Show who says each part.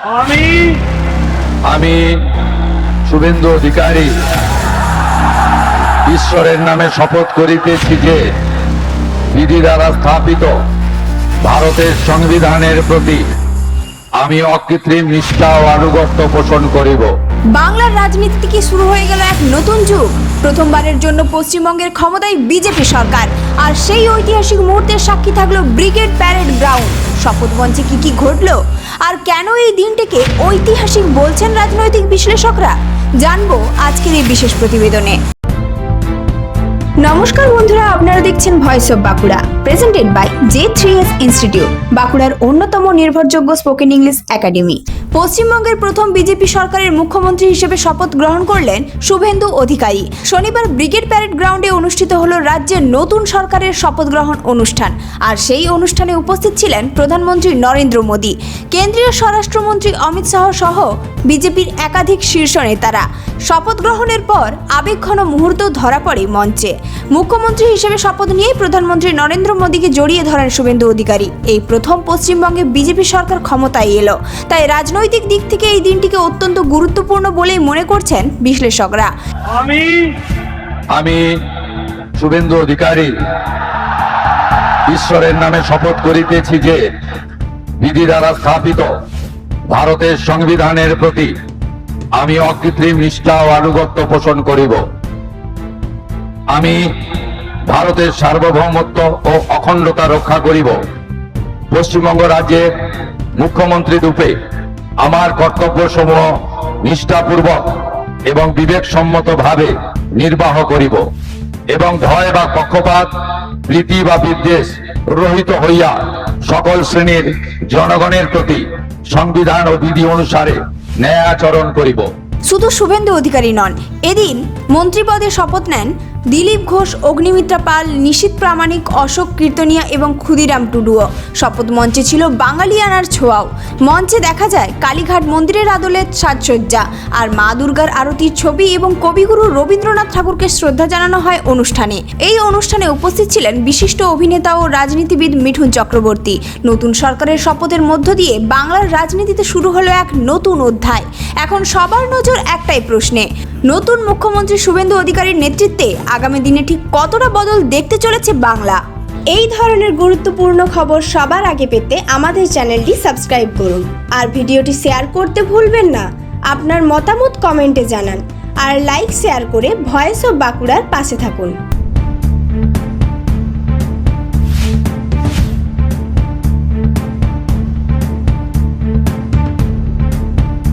Speaker 1: আমি শুভেন্দু অধিকারী ঈশ্বরের নামে শপথ করিতেছি যে বিধি দ্বারা স্থাপিত ভারতের সংবিধানের প্রতি আমি অকৃত্রিম নিষ্ঠা ও আনুগত্য পোষণ করিব।
Speaker 2: বাংলার রাজনীতি থেকে শুরু হয়ে গেল এক নতুন যুগ। প্রথমবারের জন্য পশ্চিমবঙ্গের ক্ষমতায় বিজেপি সরকার, আর সেই ঐতিহাসিক মুহূর্তের সাক্ষী থাকলো ব্রিগেড প্যারেড গ্রাউন্ড। শপথ মঞ্চে কি ঘটলো আর কেন এই দিনটিকে ঐতিহাসিক বলছেন রাজনৈতিক বিশ্লেষকরা, জানবো আজকের এই বিশেষ প্রতিবেদনে। নমস্কার বন্ধুরা, আপনারা দেখছেন voice of Bankura, presented by J3S institute, বাঁকুড়ার অন্যতম নির্ভরযোগ্য স্পোকেন ইংলিশ একাডেমি। পশ্চিমবঙ্গের প্রথম বিজেপি সরকারের মুখ্যমন্ত্রী হিসেবে শপথ গ্রহণ করলেন শুভেন্দু অধিকারী। শনিবার ব্রিগেড প্যারেড গ্রাউন্ডে অনুষ্ঠিত হলো রাজ্যের নতুন সরকারের শপথ গ্রহণ অনুষ্ঠান, আর সেই অনুষ্ঠানে উপস্থিত ছিলেন প্রধানমন্ত্রী নরেন্দ্র মোদী, কেন্দ্রীয় স্বরাষ্ট্রমন্ত্রী অমিত শাহ সহ বিজেপির একাধিক শীর্ষ নেতারা। শপথ গ্রহণের পর আবেগঘন মুহূর্ত ধরা পড়ে মঞ্চে। মুখ্যমন্ত্রী হিসেবে শপথ নিয়ে প্রধানমন্ত্রী নরেন্দ্র মোদীকে জড়িয়ে ধরেন শুভেন্দু অধিকারী। এই প্রথম পশ্চিমবঙ্গে বিজেপি সরকার ক্ষমতায় এলো, তাই রাজনৈতিক দিক থেকে এই দিনটিকে অত্যন্ত গুরুত্বপূর্ণ বলেই মনে করছেন বিশ্লেষকরা।
Speaker 1: আমি শুভেন্দু অধিকারী ঈশ্বরের নামে শপথ করিতেছি যে বিধি দ্বারা স্থাপিত ভারতের সংবিধানের প্রতি আমি অকৃত্রিম নিষ্ঠা ও আনুগত্য পোষণ করিব। আমি ভারতের সার্বভৌমত্ব ও অখণ্ডতা রক্ষা করিব। পশ্চিমবঙ্গ রাজ্যের মুখ্যমন্ত্রী রূপে আমার কর্তব্যসমূহ নিষ্ঠাপূর্বক এবং বিবেকসম্মতভাবে নির্বাহ করিব এবং ভয় বা পক্ষপাত, প্রীতি বা বিদ্বেষ রহিত হইয়া সকল শ্রেণীর জনগণের প্রতি সংবিধান ও বিধি অনুসারে ন্যায় আচরণ করিব।
Speaker 2: শুধু শুভেন্দু অধিকারী নন, এদিন মন্ত্রীপদে শপথ নেন দিলীপ ঘোষ, অগ্নিমিত্রা পাল, নিশীথ প্রামাণিক, অশোক কীর্তনিয়া এবং ক্ষুদিরাম টুডুও। শপথ মঞ্চে ছিল বাঙালিয়ানার ছোঁয়াও। মঞ্চে দেখা যায় কালীঘাট মন্দিরের আদলের সাজসজ্জা আর মা দুর্গার আরতির ছবি এবং কবিগুরু রবীন্দ্রনাথ ঠাকুরকে শ্রদ্ধা জানানো হয় অনুষ্ঠানে। এই অনুষ্ঠানে উপস্থিত ছিলেন বিশিষ্ট অভিনেতা ও রাজনীতিবিদ মিঠুন চক্রবর্তী। নতুন সরকারের শপথের মধ্য দিয়ে বাংলার রাজনীতিতে শুরু হলো এক নতুন অধ্যায়। এখন সবার নজর একটাই প্রশ্নে, নতুন মুখ্যমন্ত্রী শুভেন্দু অধিকারীর নেতৃত্বে আগামী দিনে ঠিক কতটা বদল দেখতে চলেছে বাংলা। এই ধরনের গুরুত্বপূর্ণ খবর সবার আগে পেতে আমাদের চ্যানেলটি সাবস্ক্রাইব করুন আর ভিডিওটি শেয়ার করতে ভুলবেন না। আপনার মতামত কমেন্টে জানান আর লাইক শেয়ার করে ভয়েস অফ বাঁকুড়ার পাশে থাকুন।